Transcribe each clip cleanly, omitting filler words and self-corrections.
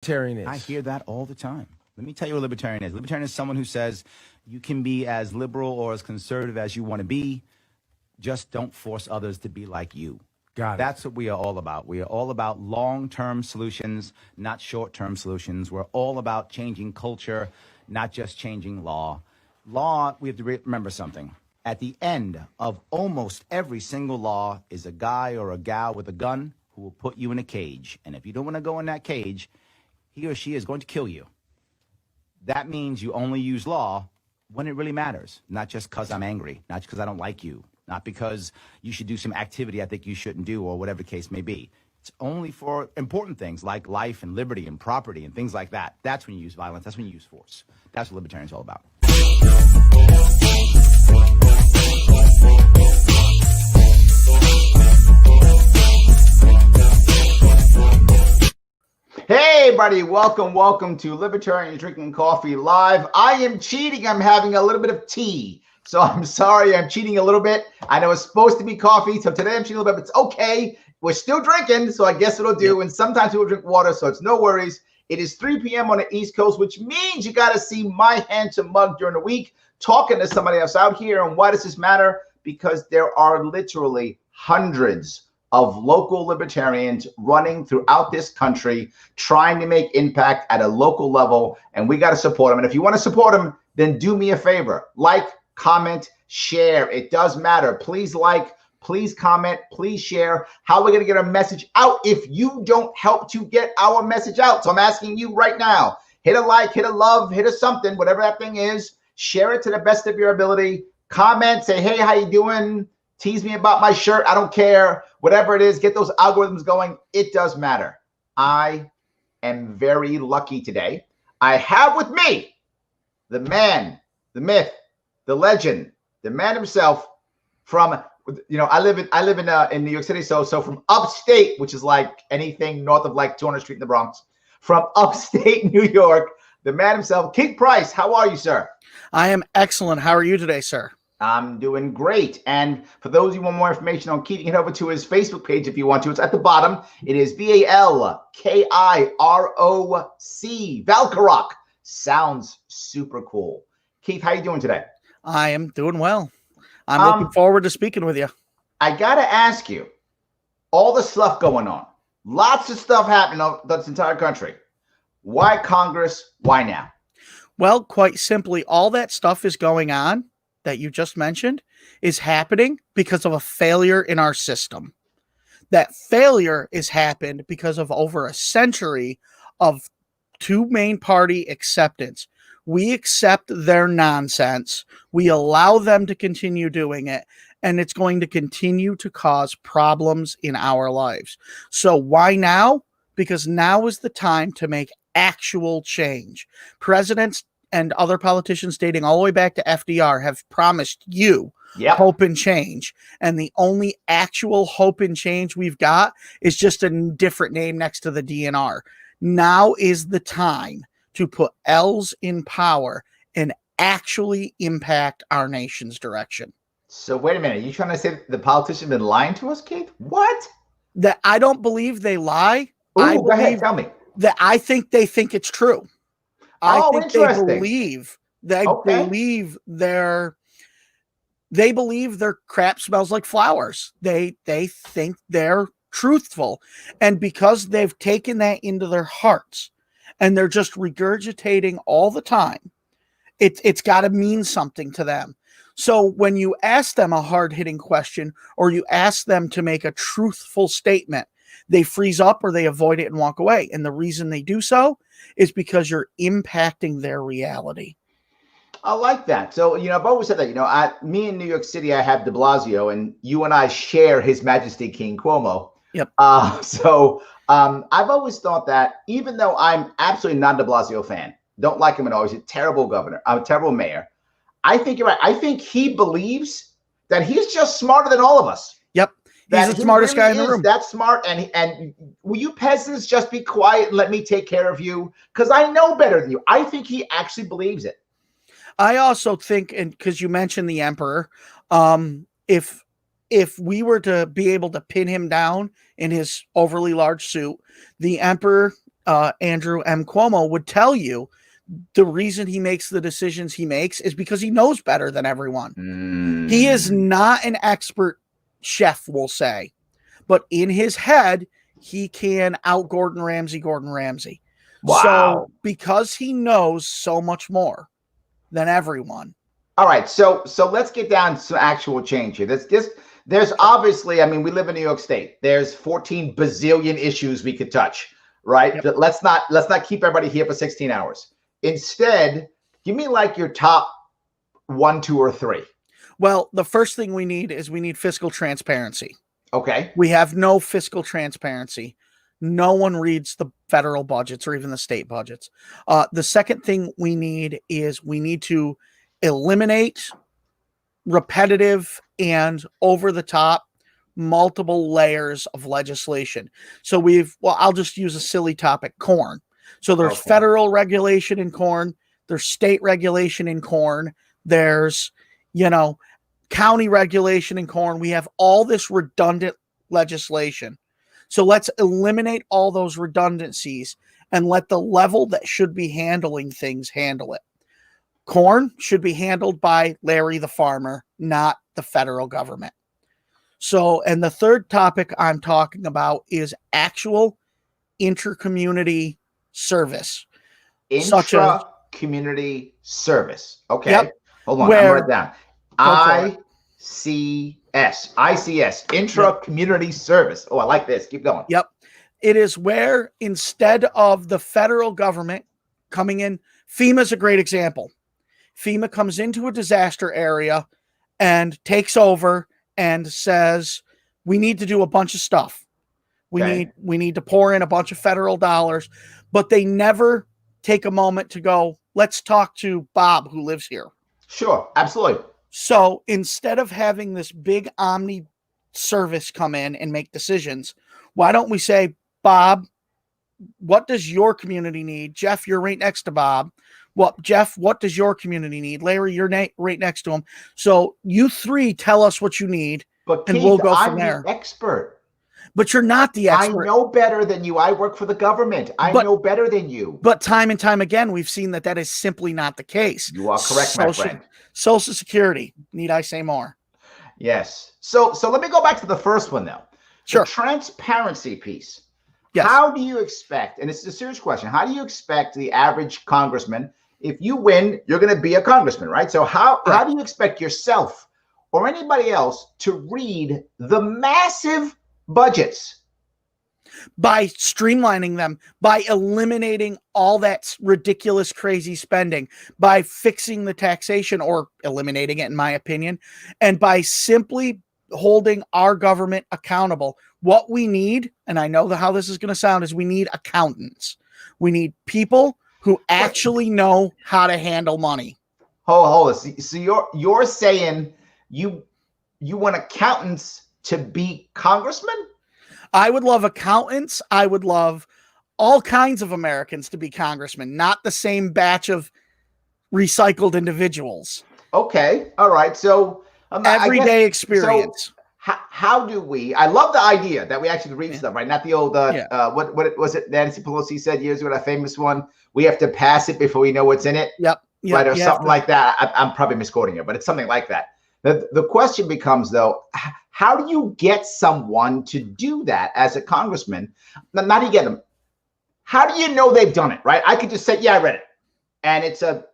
Libertarian is. I hear that all the time. Let me tell you what a libertarian is. Libertarian is someone who says you can be as liberal or as conservative as you want to be. Just don't force others to be like you. Got it. That's what we are all about. We are all about long-term solutions, not short-term solutions. We're all about changing culture, not just changing law. Law, we have to remember something. At the end of almost every single law is a guy or a gal with a gun who will put you in a cage. And if you don't want to go in that cage, he or she is going to kill you. That means you only use law when it really matters, not just because I'm angry, not because I don't like you, not because you should do some activity I think you shouldn't do, or whatever the case may be. It's only for important things like life and liberty and property and things like that. That's when you use violence. That's when you use force. That's what libertarians are all about. Hey, buddy, welcome to Libertarian Drinking Coffee Live. I am cheating. I'm having a little bit of tea. So I'm sorry, I'm cheating a little bit. I know it's supposed to be coffee, so today I'm cheating a little bit, but it's okay. We're still drinking, so I guess it'll do. Yep. And sometimes people drink water, so it's no worries. It is 3 p.m. on the East Coast, which means you got to see my handsome mug during the week, talking to somebody else out here. And why does this matter? Because there are literally hundreds of local libertarians running throughout this country, trying to make impact at a local level, and we got to support them. And if you want to support them, then do me a favor. Like, comment, share. It does matter. Please like, please comment, please share. How are we going to get our message out if you don't help to get our message out? So I'm asking you right now, hit a like, hit a love, hit a something, whatever that thing is. Share it to the best of your ability. Comment, say, hey, how you doing? Tease me about my shirt. I don't care. Whatever it is, get those algorithms going. It does matter. I am very lucky today. I have with me the man, the myth, the legend, the man himself from, I live in New York City. So from upstate, which is like anything north of like 200th Street in the Bronx, from upstate New York, the man himself, Keith Price. How are you, sir? I am excellent. How are you today, sir? I'm doing great. And for those who want more information on Keith, you can head over to his Facebook page if you want to. It's at the bottom. It is VALKIROC. Valkyroc. Sounds super cool. Keith, how you doing today? I am doing well. I'm looking forward to speaking with you. I got to ask you, all the stuff going on, lots of stuff happening in this entire country. Why Congress? Why now? Well, quite simply, all that stuff is going on that you just mentioned is happening because of a failure in our system. That failure has happened because of over a century of two main party acceptance. We accept their nonsense. We allow them to continue doing it, and it's going to continue to cause problems in our lives. So why now? Because now is the time to make actual change. Presidents and other politicians dating all the way back to FDR have promised you hope and change. And the only actual hope and change we've got is just a different name next to the DNR. Now is the time to put L's in power and actually impact our nation's direction. So wait a minute. Are you trying to say the politicians have been lying to us, Keith? What? That I don't believe they lie. Ooh, go ahead, tell me. That I think they think it's true. I think interesting. They believe their crap smells like flowers. They think they're truthful. And because they've taken that into their hearts and they're just regurgitating all the time, it's got to mean something to them. So when you ask them a hard-hitting question or you ask them to make a truthful statement, they freeze up or they avoid it and walk away. And the reason they do so is because you're impacting their reality. I like that. So, I've always said that, me in New York City, I have de Blasio, and you and I share His Majesty King Cuomo. Yep. I've always thought that even though I'm absolutely not a de Blasio fan, don't like him at all, he's a terrible governor, a terrible mayor. I think you're right. I think he believes that he's just smarter than all of us. Yep. He's the smartest guy in the room. That's smart. And will you peasants just be quiet and let me take care of you? Because I know better than you. I think he actually believes it. I also think, and because you mentioned the emperor, if we were to be able to pin him down in his overly large suit, the emperor Andrew M. Cuomo, would tell you the reason he makes the decisions he makes is because he knows better than everyone. He is not an expert chef, we'll say, but in his head, he can out Gordon Ramsay. Wow. So because he knows so much more than everyone. All right. So let's get down to some actual change here. There's obviously, I mean, we live in New York State. There's 14 bazillion issues we could touch, right? Yep. But let's not keep everybody here for 16 hours. Instead, give me like your top 1, 2, or 3. Well, the first thing we need fiscal transparency. Okay. We have no fiscal transparency. No one reads the federal budgets or even the state budgets. The second thing we need to eliminate repetitive and over-the-top multiple layers of legislation. So I'll just use a silly topic, corn. So there's federal regulation in corn, there's state regulation in corn, there's, county regulation in corn. We have all this redundant legislation. So let's eliminate all those redundancies and let the level that should be handling things handle it. Corn should be handled by Larry the farmer, not the federal government. So, and the third topic I'm talking about is actual intercommunity service. Intra-community service. Okay. Yep. Hold on. I'm writing down. ICS, intra-community service. Oh, I like this. Keep going. Yep. It is where instead of the federal government coming in, FEMA's a great example. FEMA comes into a disaster area and takes over and says, we need to do a bunch of stuff. We need to pour in a bunch of federal dollars, but they never take a moment to go, let's talk to Bob who lives here. Sure, absolutely. So instead of having this big omni service come in and make decisions, why don't we say, Bob, what does your community need? Jeff, you're right next to Bob. Jeff, what does your community need? Larry, you're right next to him. So you three tell us what you need, and Keith, we'll go from there. I'm the expert. But you're not the expert. I know better than you. I work for the government. I know better than you. But time and time again, we've seen that is simply not the case. You are correct, my friend. Social Security. Need I say more? Yes. So let me go back to the first one, though. Sure. The transparency piece. Yes. How do you expect, and it's a serious question, how do you expect the average congressman, if you win, you're going to be a congressman, right? So how do you expect yourself or anybody else to read the massive budgets? By streamlining them, by eliminating all that ridiculous, crazy spending, by fixing the taxation or eliminating it, in my opinion, and by simply holding our government accountable. What we need, and I know how this is going to sound, is we need accountants. We need people who actually know how to handle money. Hold on. So you're saying you want accountants to be congressmen? I would love accountants. I would love all kinds of Americans to be congressmen, not the same batch of recycled individuals. Okay. All right. So everyday experience. So how do we? I love the idea that we actually read stuff, right? Not the old what was it? Nancy Pelosi said years ago, that famous one. We have to pass it before we know what's in it. Yep. Right, or something like that. I'm probably misquoting it, but it's something like that. The question becomes, though, how do you get someone to do that as a congressman? How do you get them? How do you know they've done it, right? I could just say, yeah, I read it. And it's a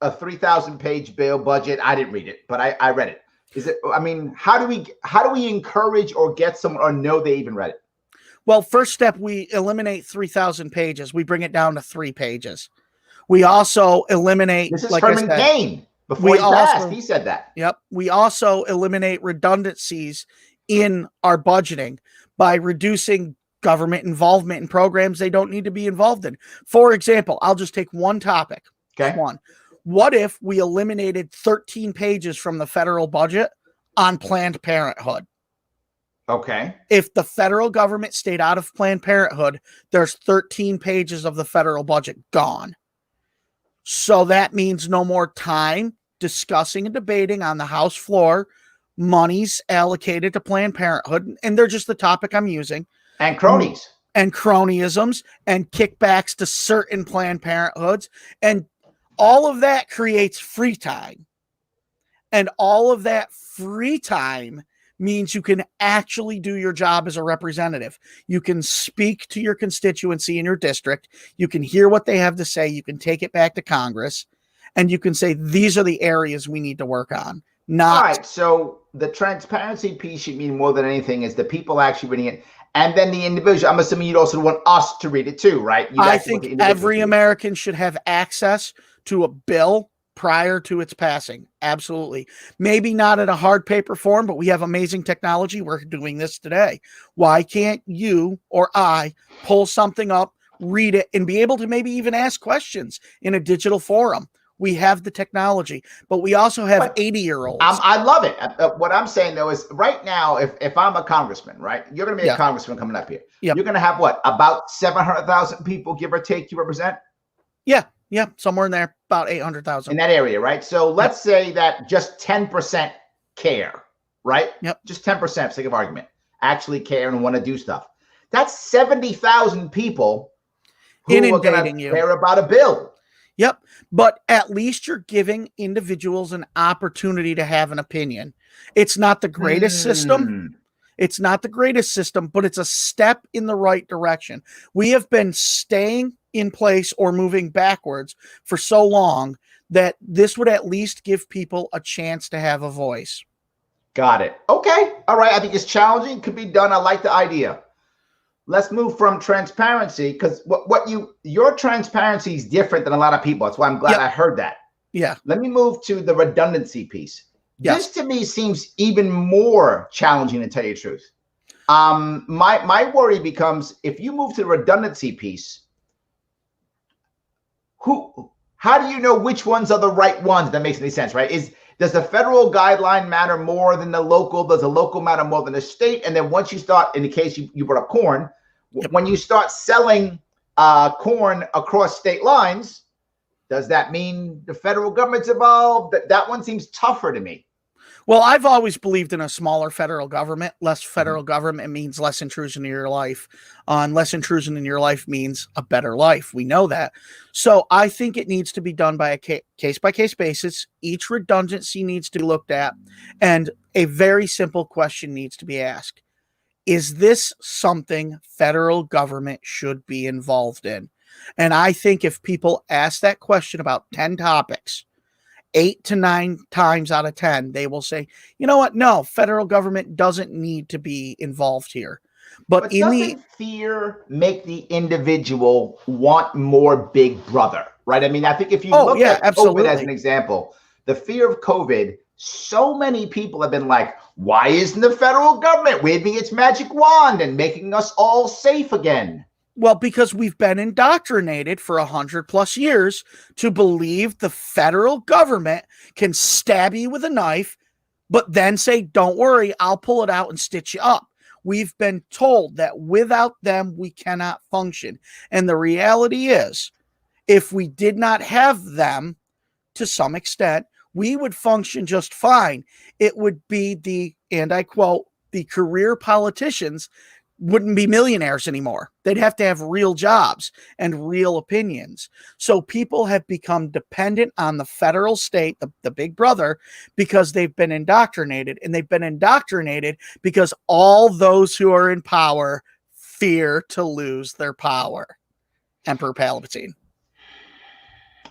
3,000-page bill budget. I didn't read it, but I read it. How do we encourage or get someone or know they even read it? Well, first step, we eliminate 3,000 pages. We bring it down to 3 pages. We also eliminate. This is Herman Cain. Before he passed, he said that. Yep. We also eliminate redundancies in our budgeting by reducing government involvement in programs they don't need to be involved in. For example, I'll just take one topic. Okay. What if we eliminated 13 pages from the federal budget on Planned Parenthood? Okay. If the federal government stayed out of Planned Parenthood, there's 13 pages of the federal budget gone. So that means no more time discussing and debating on the House floor monies allocated to Planned Parenthood. And they're just the topic I'm using. And cronies. and cronyisms and kickbacks to certain Planned Parenthoods. And all of that creates free time. And all of that free time means you can actually do your job as a representative. You can speak to your constituency in your district. You can hear what they have to say. You can take it back to Congress, and you can say, these are the areas we need to work on. Not all right. So the transparency piece, you mean more than anything, is the people actually reading it. And then the individual, I'm assuming you'd also want us to read it too, right? I think every American should have access to a bill prior to its passing. Absolutely. Maybe not in a hard paper form, but we have amazing technology. We're doing this today. Why can't you or I pull something up, read it, and be able to maybe even ask questions in a digital forum? We have the technology, but we also have 80-year-olds. I love it. What I'm saying, though, is right now, if I'm a congressman, right, you're going to be a congressman coming up here. Yep. You're going to have what, about 700,000 people, give or take, you represent? Yeah, somewhere in there, about 800,000. In that area, right? So let's say that just 10% care, right? Yep. Just 10%, for sake of argument, actually care and want to do stuff. That's 70,000 people who inundating are going to you. care about a bill. Yep. But at least you're giving individuals an opportunity to have an opinion. It's not the greatest system. It's not the greatest system, but it's a step in the right direction. We have been staying in place or moving backwards for so long that this would at least give people a chance to have a voice. Got it. Okay. All right. I think it's challenging. Could be done. I like the idea. Let's move from transparency, because your transparency is different than a lot of people. That's why I'm glad I heard that. Yeah. Let me move to the redundancy piece. This to me seems even more challenging, to tell you the truth. My worry becomes, if you move to the redundancy piece, how do you know which ones are the right ones? That makes any sense, right? Does the federal guideline matter more than the local? Does the local matter more than the state? And then once you start, in the case you brought up corn, when you start selling corn across state lines, does that mean the federal government's involved? That one seems tougher to me. Well, I've always believed in a smaller federal government. Less federal government means less intrusion in your life. And less intrusion in your life means a better life. We know that. So I think it needs to be done by a case-by-case basis. Each redundancy needs to be looked at. And a very simple question needs to be asked. Is this something federal government should be involved in? And I think if people ask that question about 10 topics, 8 to 9 times out of 10, they will say, you know what? No, federal government doesn't need to be involved here. But doesn't fear make the individual want more Big Brother, right? I mean, I think if you look at COVID as an example, the fear of COVID, so many people have been like, why isn't the federal government waving its magic wand and making us all safe again? Well, because we've been indoctrinated for 100+ years to believe the federal government can stab you with a knife, but then say, don't worry, I'll pull it out and stitch you up. We've been told that without them, we cannot function. And the reality is, if we did not have them, to some extent, we would function just fine. It would be and I quote, the career politicians wouldn't be millionaires anymore. They'd have to have real jobs and real opinions. So people have become dependent on the federal state, the big brother, because they've been indoctrinated. And they've been indoctrinated because all those who are in power fear to lose their power. Emperor Palpatine.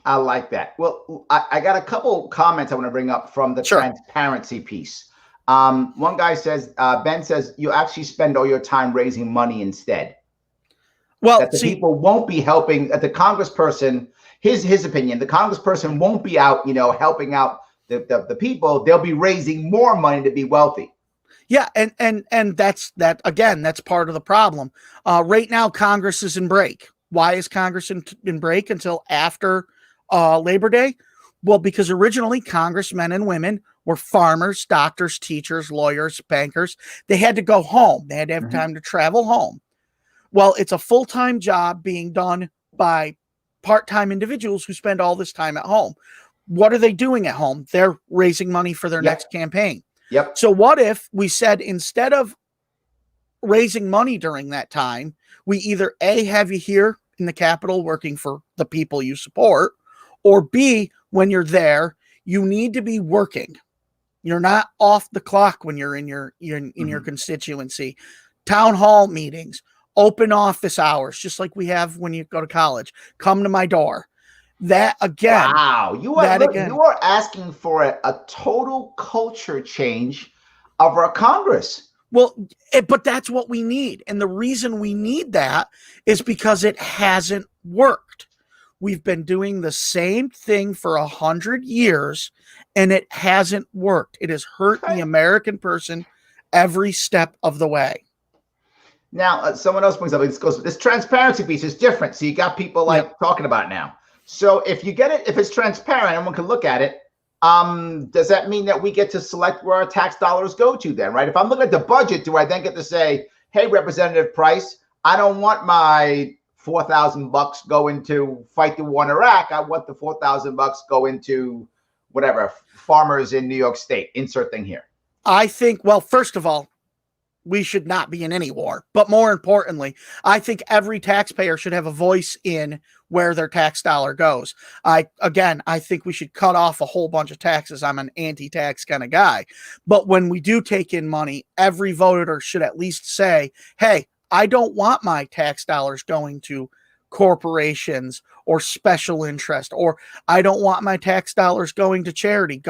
I like that. Well, I got a couple comments I want to bring up from the transparency piece. One guy says, Ben says, you actually spend all your time raising money instead. Well, that the people won't be helping the congressperson, his opinion, the congressperson won't be out, helping out the people. They'll be raising more money to be wealthy. Yeah. And that's part of the problem. Right now, Congress is in break. Why is Congress in break until after Labor Day? Well, because originally congressmen and women were farmers, doctors, teachers, lawyers, bankers. They had to go home. They had to have time to travel home. Well, it's a full-time job being done by part-time individuals who spend all this time at home. What are they doing at home? They're raising money for their next campaign. So what if we said, instead of raising money during that time, We either A, have you here in the Capitol working for the people you support, or B, when you're there, you need to be working. You're not off the clock when you're in your constituency. Town hall meetings, open office hours, just like we have when you go to college. Come to my door. That again. Wow, you are asking for a total culture change of our Congress. Well, but that's what we need. And the reason we need that is because it hasn't worked. We've been doing the same thing for 100 years, and it hasn't worked. It has hurt the American person every step of the way. Now, someone else brings up this transparency piece is different. So you got people like talking about it now. So if you get it, if it's transparent, everyone can look at it. Does that mean that we get to select where our tax dollars go to then, right? If I'm looking at the budget, do I then get to say, hey, Representative Price, I don't want my $4,000 go into fight the war in Iraq. I want the $4,000 go into whatever, farmers in New York State. Insert thing here. I think, well, first of all, we should not be in any war. But more importantly, I think every taxpayer should have a voice in where their tax dollar goes. I think we should cut off a whole bunch of taxes. I'm an anti-tax kind of guy. But when we do take in money, every voter should at least say, hey, I don't want my tax dollars going to corporations or special interest, or I don't want my tax dollars going to charity.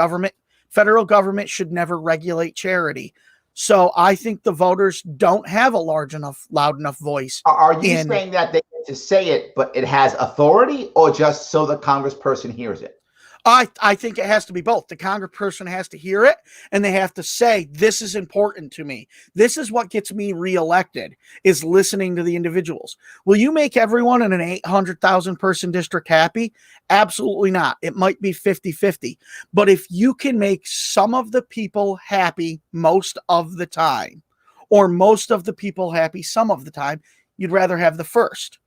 Federal government should never regulate charity. So I think the voters don't have a loud enough voice. Are you saying that they get to say it, but it has authority, or just so the congressperson hears it? I think it has to be both. The congressperson has to hear it, and they have to say, this is important to me. This is what gets me reelected, is listening to the individuals. Will you make everyone in an 800,000 person district happy? Absolutely not. It might be 50-50. But if you can make some of the people happy most of the time, or most of the people happy some of the time, you'd rather have the first.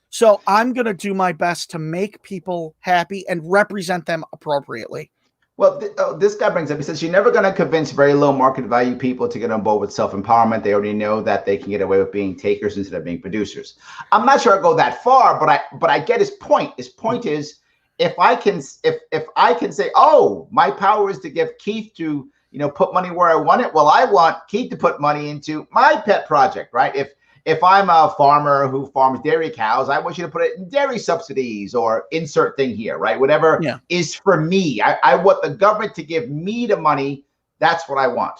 So I'm going to do my best to make people happy and represent them appropriately. Well, this guy brings up, he says, you're never going to convince very low market value people to get on board with self-empowerment. They already know that they can get away with being takers instead of being producers. I'm not sure I go that far, but I get his point. His point is, if I can say, oh, my power is to give Keith to, put money where I want it. Well, I want Keith to put money into my pet project, right? If I'm a farmer who farms dairy cows, I want you to put it in dairy subsidies or insert thing here, right? Whatever is for me. I want the government to give me the money. That's what I want.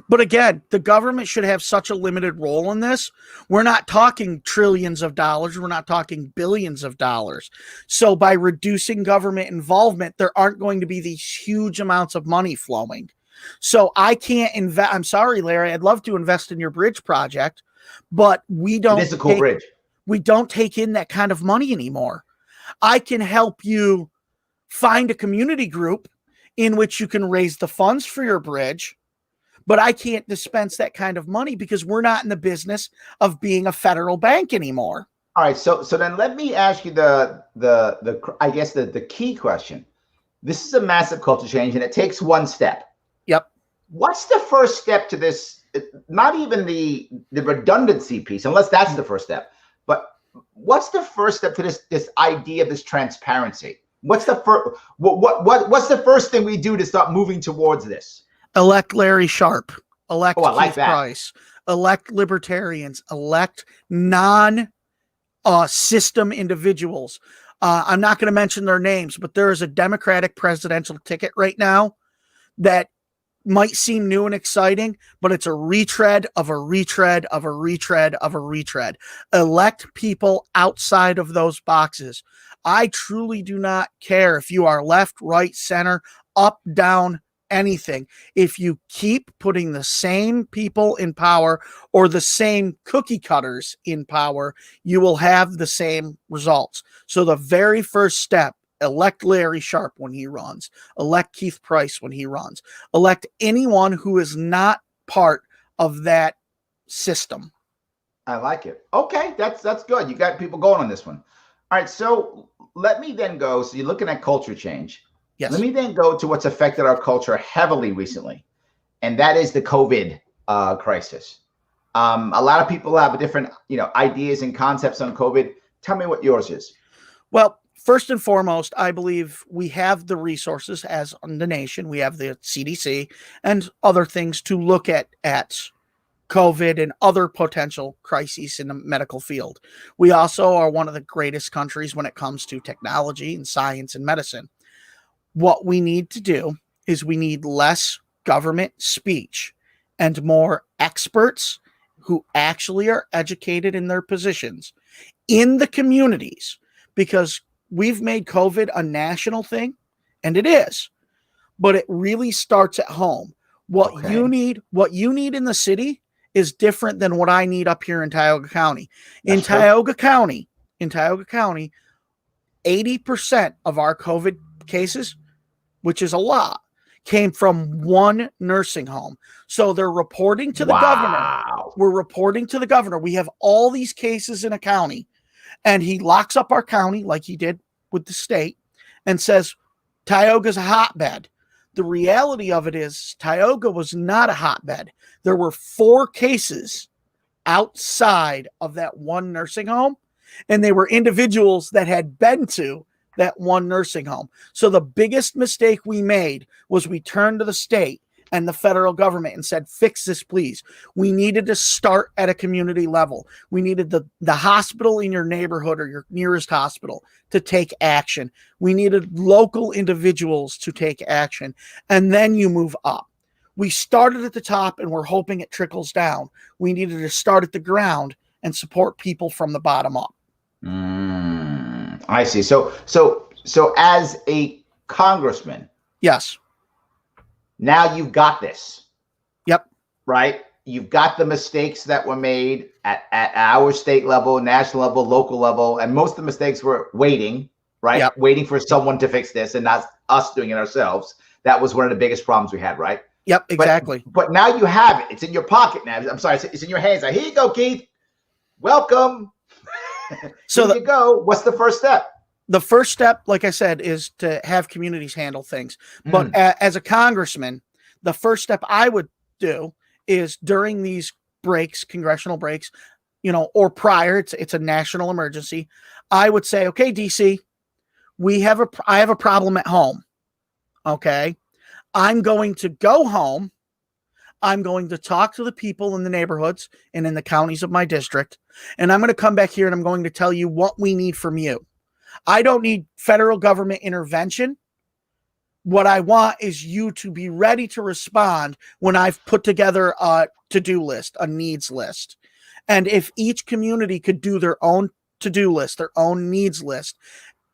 But again, the government should have such a limited role in this. We're not talking trillions of dollars. We're not talking billions of dollars. So by reducing government involvement, there aren't going to be these huge amounts of money flowing. So I can't invest. I'm sorry, Larry. I'd love to invest in your bridge project, but we don't. It is a cool bridge. We don't take in that kind of money anymore. I can help you find a community group in which you can raise the funds for your bridge, but I can't dispense that kind of money because we're not in the business of being a federal bank anymore. All right, so then let me ask you I guess the key question. This is a massive culture change, and it takes one step. Yep. What's the first step to this? Not even the redundancy piece, unless that's the first step. But what's the first step to this idea of this transparency? What's the first? What's the first thing we do to start moving towards this? Elect Larry Sharpe. Elect Keith Price. Elect libertarians. Elect non-system individuals. I'm not going to mention their names, but there is a Democratic presidential ticket right now that might seem new and exciting, but it's a retread of a retread of a retread of a retread. Elect people outside of those boxes. I truly do not care if you are left, right, center, up, down, anything. If you keep putting the same people in power or the same cookie cutters in power, you will have the same results. So the very first step, elect Larry Sharpe when he runs, elect Keith Price when he runs, elect anyone who is not part of that system. I like it. Okay, that's good. You got people going on this one. All right, so let me then go. So you're looking at culture change. Yes. Let me then go to what's affected our culture heavily recently, and that is the COVID crisis. A lot of people have different, ideas and concepts on COVID. Tell me what yours is. Well, first and foremost, I believe we have the resources as the nation. We have the CDC and other things to look at COVID and other potential crises in the medical field. We also are one of the greatest countries when it comes to technology and science and medicine. What we need to do is we need less government speech and more experts who actually are educated in their positions in the communities, because we've made COVID a national thing, and it is, but it really starts at home. What you need in the city is different than what I need up here in Tioga County. In Tioga County, 80% of our COVID cases, which is a lot, came from one nursing home. So they're reporting to the governor. We're reporting to the governor. We have all these cases in a county, and he locks up our county like he did with the state and says, Tioga's a hotbed. The reality of it is Tioga was not a hotbed. There were 4 cases outside of that one nursing home, and they were individuals that had been to that one nursing home. So the biggest mistake we made was we turned to the state and the federal government and said, fix this, please. We needed to start at a community level. We needed the hospital in your neighborhood or your nearest hospital to take action. We needed local individuals to take action. And then you move up. We started at the top and we're hoping it trickles down. We needed to start at the ground and support people from the bottom up. I see. So as a congressman, yes, now you've got this. Yep. Right. You've got the mistakes that were made at our state level, national level, local level, and most of the mistakes were waiting, right? Yep. Waiting for someone to fix this and not us doing it ourselves. That was one of the biggest problems we had, right? Yep, exactly. But now you have it. It's in your pocket now. I'm sorry, it's in your hands. Now, here you go, Keith. Welcome. So there you go. What's the first step? The first step, like I said, is to have communities handle things. But as a congressman, the first step I would do is during these breaks, congressional breaks, or prior, it's a national emergency. I would say, okay, DC, I have a problem at home. Okay. I'm going to go home. I'm going to talk to the people in the neighborhoods and in the counties of my district. And I'm going to come back here and I'm going to tell you what we need from you. I don't need federal government intervention. What I want is you to be ready to respond when I've put together a to-do list, a needs list. And if each community could do their own to-do list, their own needs list,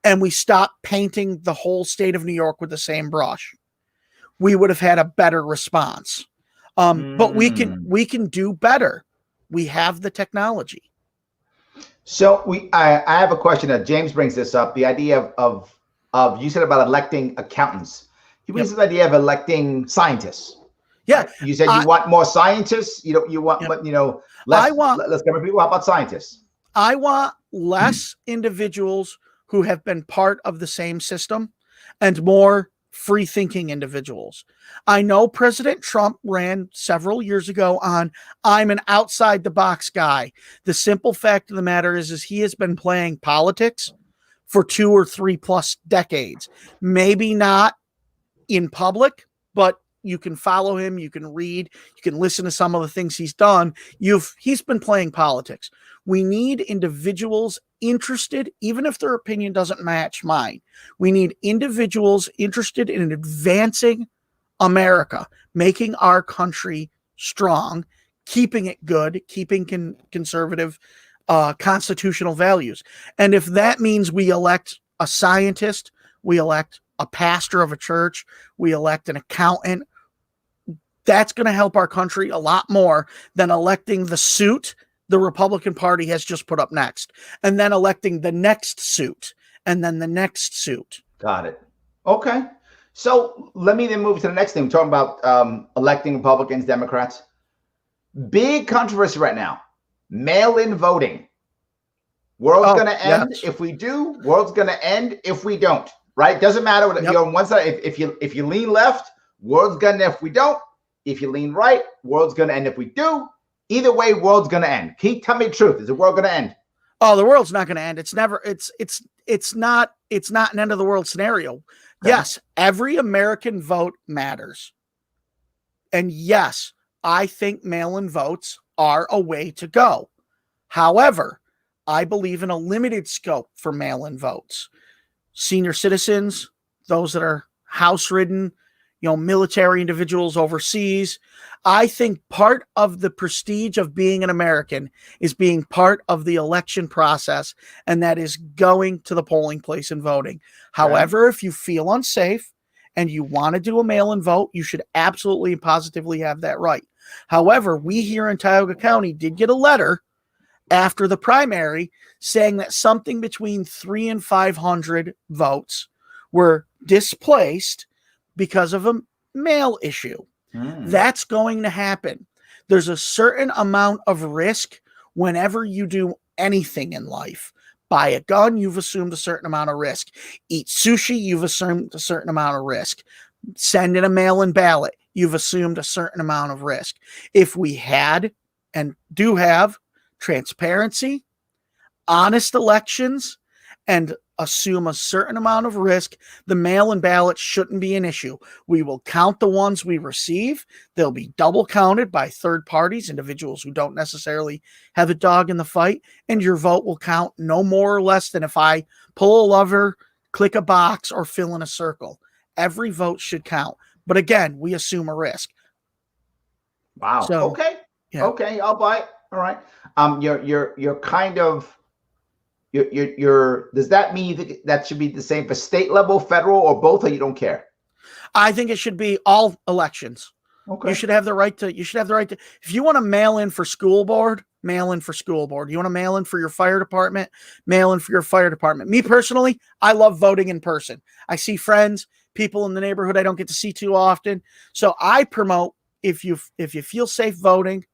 and we stop painting the whole state of New York with the same brush, we would have had a better response. But we can do better. We have the technology. So I have a question that James brings this up. The idea of you said about electing accountants. He brings this idea of electing scientists. Yeah. Right? You said you want more scientists. You want less government people. How about scientists? I want less individuals who have been part of the same system and more free-thinking individuals. I know President Trump ran several years ago on, I'm an outside-the-box guy. The simple fact of the matter is he has been playing politics for 2 or 3 plus decades. Maybe not in public, but you can follow him, you can read, you can listen to some of the things he's done. He's been playing politics. We need individuals interested, even if their opinion doesn't match mine. We need individuals interested in advancing America, making our country strong, keeping it good, keeping conservative constitutional values. And if that means we elect a scientist, we elect a pastor of a church, we elect an accountant, that's going to help our country a lot more than electing the suit the Republican Party has just put up next, and then electing the next suit, and then the next suit. Got it. Okay. So let me then move to the next thing. We're talking about electing Republicans, Democrats. Big controversy right now. Mail-in voting. World's going to end if we do. World's going to end if we don't. Right? Doesn't matter what you're on one side. If you lean left, world's going to end if we don't. If you lean right, world's going to end if we do. Either way, world's going to end. Can you tell me the truth? Is the world going to end? Oh, the world's not going to end. It's never. It's not an end of the world scenario. Okay. Yes, every American vote matters, and yes, I think mail-in votes are a way to go. However, I believe in a limited scope for mail-in votes. Senior citizens, those that are house-ridden, military individuals overseas. I think part of the prestige of being an American is being part of the election process, and that is going to the polling place and voting. However, if you feel unsafe and you want to do a mail-in vote, you should absolutely and positively have that right. However, we here in Tioga County did get a letter after the primary saying that something between 300 and 500 votes were displaced because of a mail issue. That's going to happen. There's a certain amount of risk whenever you do anything in life. Buy a gun, you've assumed a certain amount of risk. Eat sushi, you've assumed a certain amount of risk. Send in a mail-in ballot, you've assumed a certain amount of risk. If we had and do have transparency, honest elections, and assume a certain amount of risk, the mail-in ballot shouldn't be an issue. We will count the ones we receive. They'll be double counted by third parties, individuals who don't necessarily have a dog in the fight, and your vote will count no more or less than if I pull a lever, click a box, or fill in a circle. Every vote should count. But again, we assume a risk. Wow. So, okay. Yeah. Okay, I'll buy it. All right. You're kind of does that mean that should be the same for state level, federal, or both, or you don't care? I think it should be all elections. Okay. You should have the right to, if you want to mail in for school board, mail in for school board. You want to mail in for your fire department, mail in for your fire department. Me personally, I love voting in person. I see friends, people in the neighborhood I don't get to see too often. So I promote, if you feel safe voting,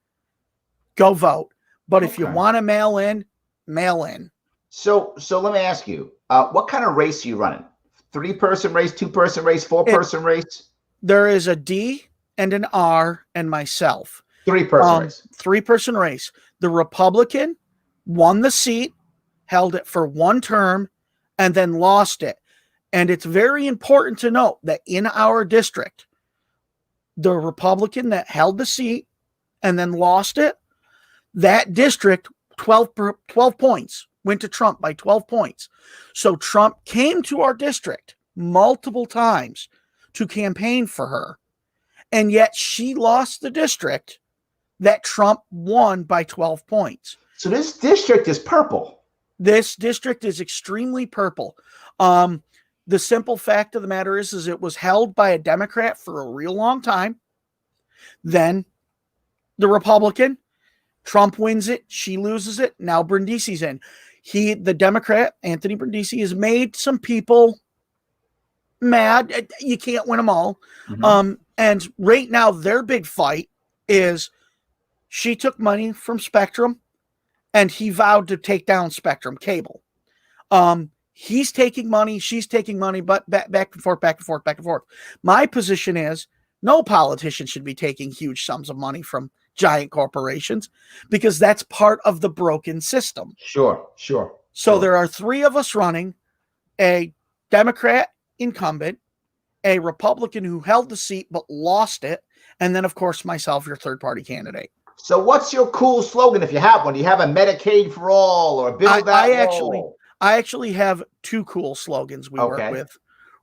go vote. But if you want to mail in, mail in. So let me ask you, what kind of race are you running? 3-person race, 2-person race, 4-person race? There is a D and an R and myself. 3-person race. 3-person race. The Republican won the seat, held it for one term, and then lost it. And it's very important to note that in our district, the Republican that held the seat and then lost it, that district, 12 points. Went to Trump by 12 points. So Trump came to our district multiple times to campaign for her. And yet she lost the district that Trump won by 12 points. So this district is purple. This district is extremely purple. The simple fact of the matter is it was held by a Democrat for a real long time. Then the Republican, Trump wins it. She loses it. Now Brindisi's in. The Democrat, Anthony Brindisi, has made some people mad. You can't win them all. Mm-hmm. And right now, their big fight is she took money from Spectrum, and he vowed to take down Spectrum Cable. He's taking money, she's taking money, but back and forth, back and forth, back and forth. My position is no politician should be taking huge sums of money from giant corporations, because that's part of the broken system. Sure. So there are 3 of us running: a Democrat incumbent, a Republican who held the seat but lost it, and then, of course, myself, your third-party candidate. So what's your cool slogan, if you have one? Do you have a Medicaid for all or build that wall? I actually have 2 cool slogans we work with.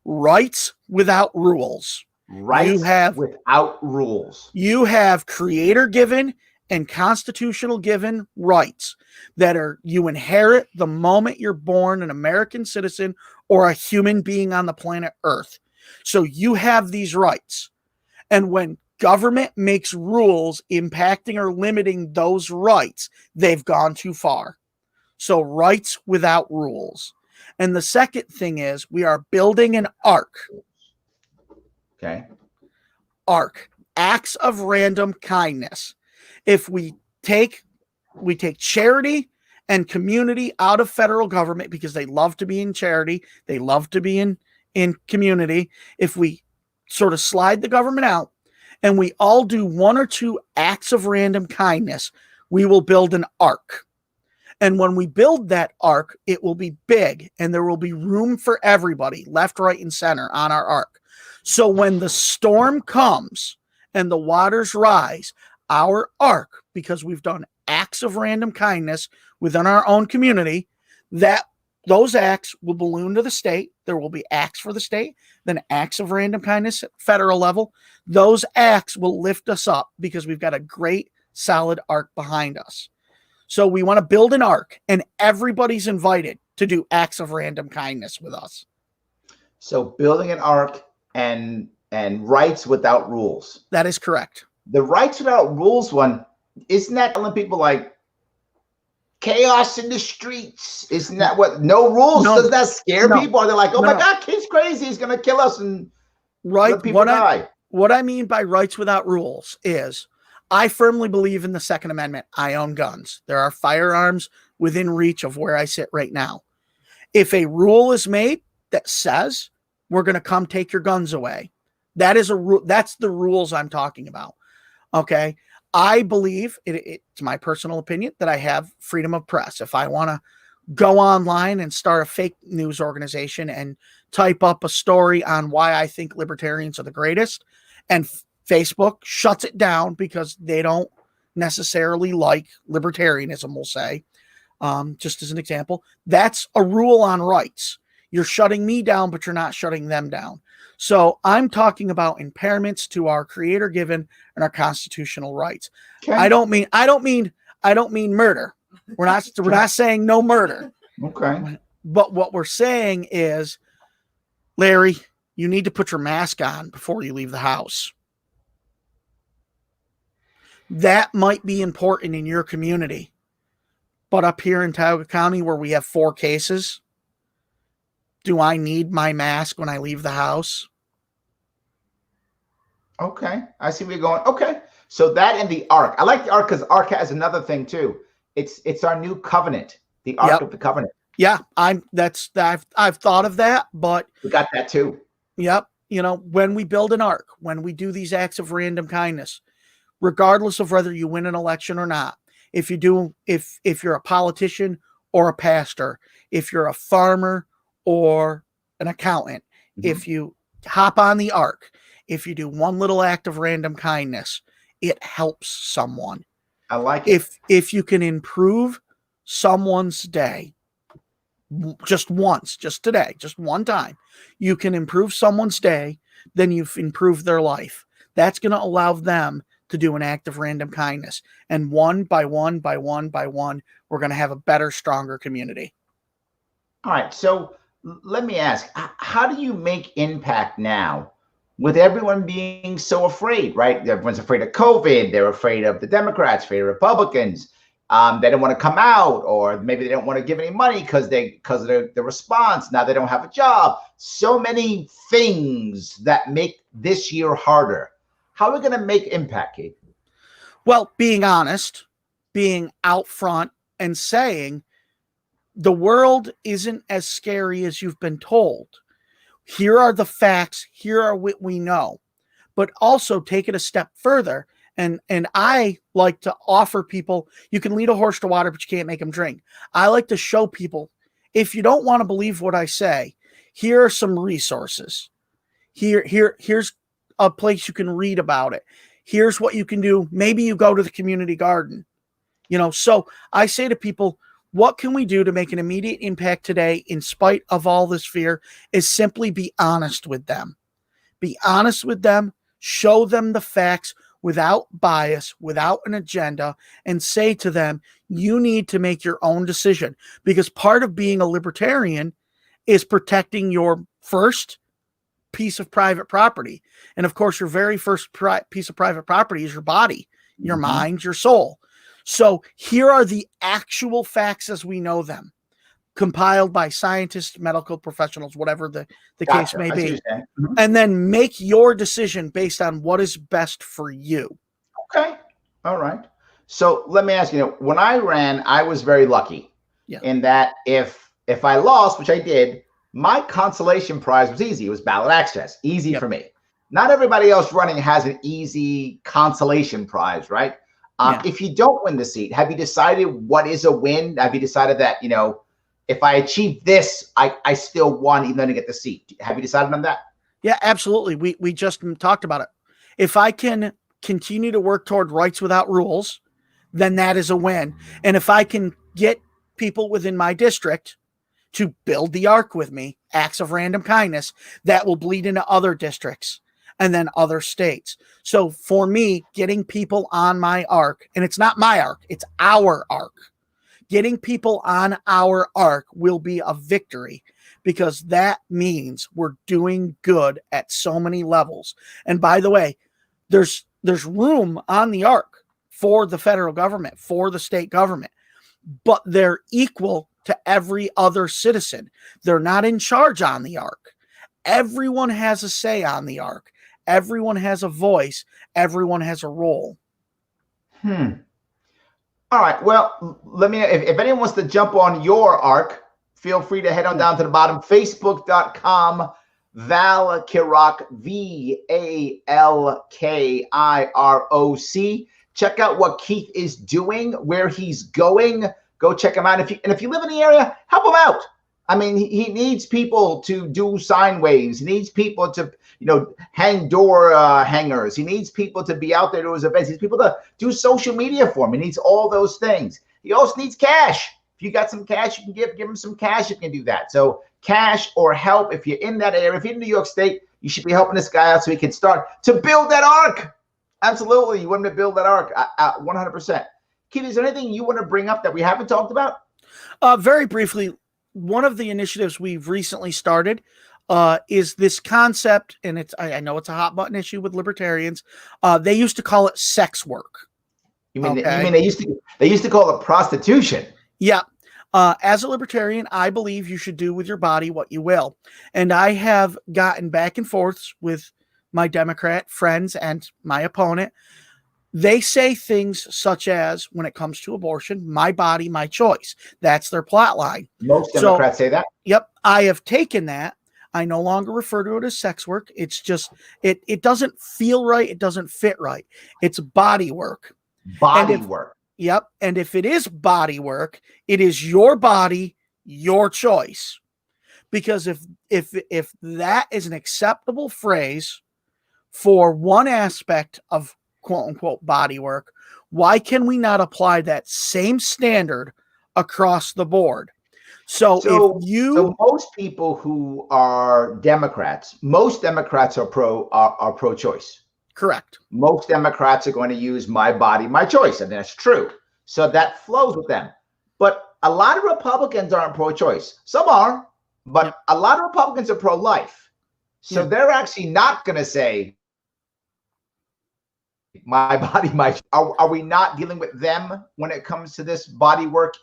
Rights without rules. Rights without rules. You have creator-given and constitutional-given rights that you inherit the moment you're born an American citizen or a human being on the planet Earth. So you have these rights. And when government makes rules impacting or limiting those rights, they've gone too far. So rights without rules. And the second thing is we are building an arc. Okay. Arc. Acts of random kindness. If we take charity and community out of federal government, because they love to be in charity, they love to be in community. If we sort of slide the government out and we all do 1 or 2 acts of random kindness, we will build an ark. And when we build that ark, it will be big and there will be room for everybody, left, right, and center on our ark. So when the storm comes and the waters rise, our ark, because we've done acts of random kindness within our own community, that those acts will balloon to the state. There will be acts for the state, then acts of random kindness at federal level. Those acts will lift us up because we've got a great solid ark behind us. So we want to build an ark, and everybody's invited to do acts of random kindness with us. So building an ark and rights without rules. That is correct. The rights without rules one, isn't that telling people like chaos in the streets? Isn't that what? No rules? No. Doesn't that scare people? Are they like, oh my No. God, kid's crazy. He's going to kill us and Right. let people die. What I mean by rights without rules is I firmly believe in the Second Amendment. I own guns. There are firearms within reach of where I sit right now. If a rule is made that says we're going to come take your guns away, that is a rule. That's the rules I'm talking about. Okay. I believe it's my personal opinion that I have freedom of press. If I want to go online and start a fake news organization and type up a story on why I think libertarians are the greatest, and Facebook shuts it down because they don't necessarily like libertarianism, we'll say, just as an example, that's a rule on rights. You're shutting me down, but you're not shutting them down. So I'm talking about impairments to our creator given and our constitutional rights. Okay. I don't mean murder. We're not saying no murder. Okay. But what we're saying is, Larry, you need to put your mask on before you leave the house. That might be important in your community. But up here in Tioga County, where we have 4 cases, do I need my mask when I leave the house? Okay. I see where you're going. Okay. So that and the ark. I like the ark because ark has another thing too. It's our new covenant, the ark of the covenant. Yeah, I've thought of that, but we got that too. Yep. You know, when we build an ark, when we do these acts of random kindness, regardless of whether you win an election or not, if you're a politician or a pastor, if you're a farmer or an accountant, if you hop on the ark, if you do one little act of random kindness, it helps someone. I like it. If you can improve someone's day, just once, just today, just one time, you can improve someone's day, then you've improved their life. That's going to allow them to do an act of random kindness. And one by one, by one, by one, we're going to have a better, stronger community. All right. So let me ask, how do you make impact now with everyone being so afraid, right? Everyone's afraid of COVID. They're afraid of the Democrats, afraid of Republicans. They don't want to come out, or maybe they don't want to give any money because of the response. Now they don't have a job. So many things that make this year harder. How are we going to make impact, Keith? Well, being honest, being out front and saying the world isn't as scary as you've been told. Here are the facts. Here are what we know. But also take it a step further. And I like to offer people, you can lead a horse to water, but you can't make them drink. I like to show people, if you don't want to believe what I say, here are some resources. Here's a place you can read about it. Here's what you can do. Maybe you go to the community garden. You know, so I say to people, what can we do to make an immediate impact today in spite of all this fear is simply be honest with them. Be honest with them, show them the facts without bias, without an agenda, and say to them, you need to make your own decision, because part of being a libertarian is protecting your first piece of private property. And of course, your very first piece of private property is your body, your mind, your soul. So here are the actual facts as we know them, compiled by scientists, medical professionals, whatever the case may be. And then make your decision based on what is best for you. Okay. All right. So let me ask you, when I ran, I was very lucky in that if I lost, which I did, my consolation prize was easy. It was ballot access, easy for me. not everybody else running has an easy consolation prize, right? Yeah. If you don't win the seat, have you decided what is a win? Have you decided that, you know, if I achieve this, I still won even though I didn't get the seat? Have you decided on that? Yeah, absolutely. We just talked about it. If I can continue to work toward rights without rules, then that is a win. And if I can get people within my district to build the arc with me, acts of random kindness, that will bleed into other districts and then other states. So for me, getting people on my arc, and it's not my arc, it's our arc. Getting people on our arc will be a victory, because that means we're doing good at so many levels. And by the way, there's room on the arc for the federal government, for the state government, but they're equal to every other citizen. They're not in charge on the arc. Everyone has a say on the arc. Everyone has a voice. Everyone has a role. All right. Well, let me, if anyone wants to jump on your arc, feel free to head on down to the bottom, facebook.com, Valkyroc, VALKIROC. Check out what Keith is doing, where he's going. Go check him out. If you live in the area, help him out. I mean, he needs people to do sine waves. He needs people to, you know, hang door hangers. He needs people to be out there to his events. He needs people to do social media for him. He needs all those things. He also needs cash. If you got some cash, you can give him some cash. You can do that. So cash or help, if you're in that area, if you're in New York State, you should be helping this guy out so he can start to build that arc. Absolutely. You want him to build that arc 100%. Keith, is there anything you want to bring up that we haven't talked about? Very briefly, one of the initiatives we've recently started is this concept, and I know it's a hot button issue with libertarians. They used to call it sex work. You mean they used to call it prostitution? Yeah. As a libertarian, I believe you should do with your body what you will. And I have gotten back and forths with my Democrat friends and my opponent. They say things such as, when it comes to abortion, my body, my choice. That's their plot line. Most Democrats say that. Yep. I have taken that. I no longer refer to it as sex work. It's just, it doesn't feel right. It doesn't fit right. It's body work. Body work. Yep. And if it is body work, it is your body, your choice. Because if that is an acceptable phrase for one aspect of quote unquote body work, why can we not apply that same standard across the board? So most people who are Democrats, most Democrats are pro-choice. Correct. Most Democrats are going to use my body, my choice, and that's true. So that flows with them. But a lot of Republicans aren't pro-choice. Some are, but a lot of Republicans are pro-life. So they're actually not going to say my body, my. Are we not dealing with them when it comes to this body work?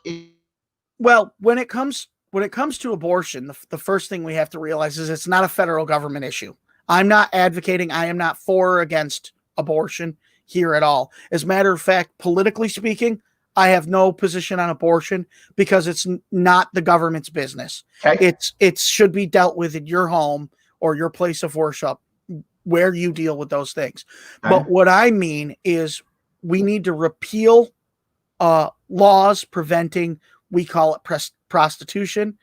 Well, when it comes to abortion, the first thing we have to realize is it's not a federal government issue. I'm not advocating. I am not for or against abortion here at all. As a matter of fact, politically speaking, I have no position on abortion because it's not the government's business. Okay. It should be dealt with in your home or your place of worship, where you deal with those things. Okay. But what I mean is we need to repeal laws preventing, we call it prostitution.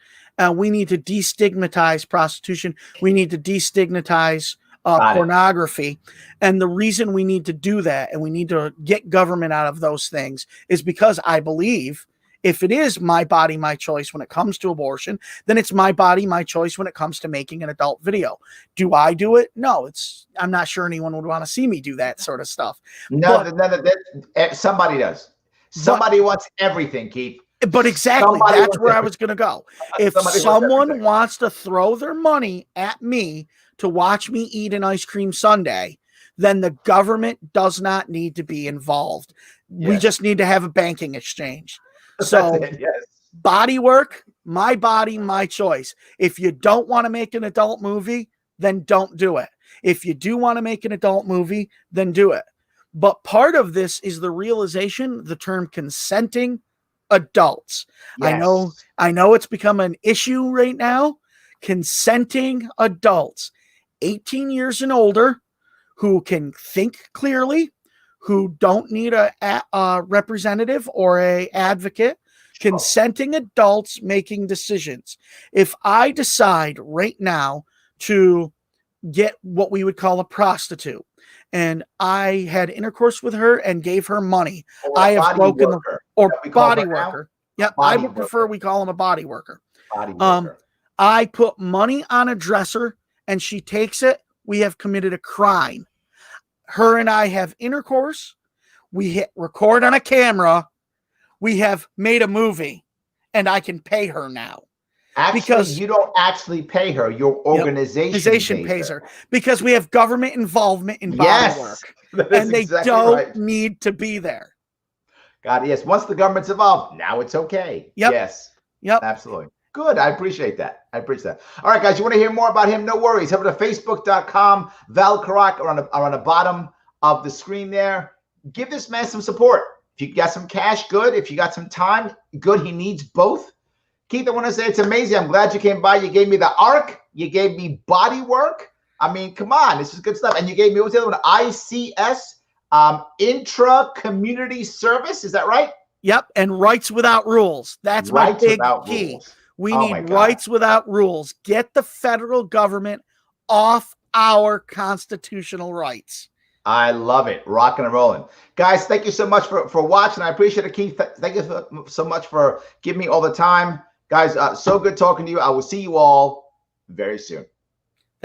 We need to destigmatize prostitution. We need to destigmatize pornography. And the reason we need to do that, and we need to get government out of those things, is because I believe if it is my body, my choice when it comes to abortion, then it's my body, my choice when it comes to making an adult video. Do I do it? No, I'm not sure anyone would want to see me do that sort of stuff. No, somebody does. Somebody wants everything, Keith. But exactly, that's where I was going to go. If someone wants to throw their money at me to watch me eat an ice cream sundae, then the government does not need to be involved. Yes. We just need to have a banking exchange. So body work, my body, my choice. If you don't want to make an adult movie, then don't do it. If you do want to make an adult movie, then do it. But part of this is the realization, the term consenting adults. Yes. I know it's become an issue right now. Consenting adults, 18 years and older, who can think clearly, who don't need a representative or a advocate, consenting adults making decisions. If I decide right now to get what we would call a prostitute, and I had intercourse with her and gave her money, I have broken the body worker. Yep, I would prefer we call him a body worker. Body worker. I put money on a dresser and she takes it. We have committed a crime. Her and I have intercourse. We hit record on a camera. We have made a movie, and I can pay her now. Actually, because you don't actually pay her. Your organization pays her because we have government involvement in body work, and they don't need to be there. God, yes. Once the government's involved, now it's okay. Yep. Yes. Yep. Absolutely. Good. I appreciate that. All right, guys. You want to hear more about him? No worries. Head over to Facebook.com. Val Karak are on the bottom of the screen there. Give this man some support. If you got some cash, good. If you got some time, good. He needs both. Keith, I want to say it's amazing. I'm glad you came by. You gave me the ARC. You gave me body work. I mean, come on. This is good stuff. And you gave me, what's the other one? ICS, intra-community service. Is that right? Yep. And rights without rules. That's my big key. Rules. We need rights without rules. Get the federal government off our constitutional rights. I love it. Rocking and rolling. Guys, thank you so much for watching. I appreciate it, Keith. Thank you so much for giving me all the time. Guys, so good talking to you. I will see you all very soon.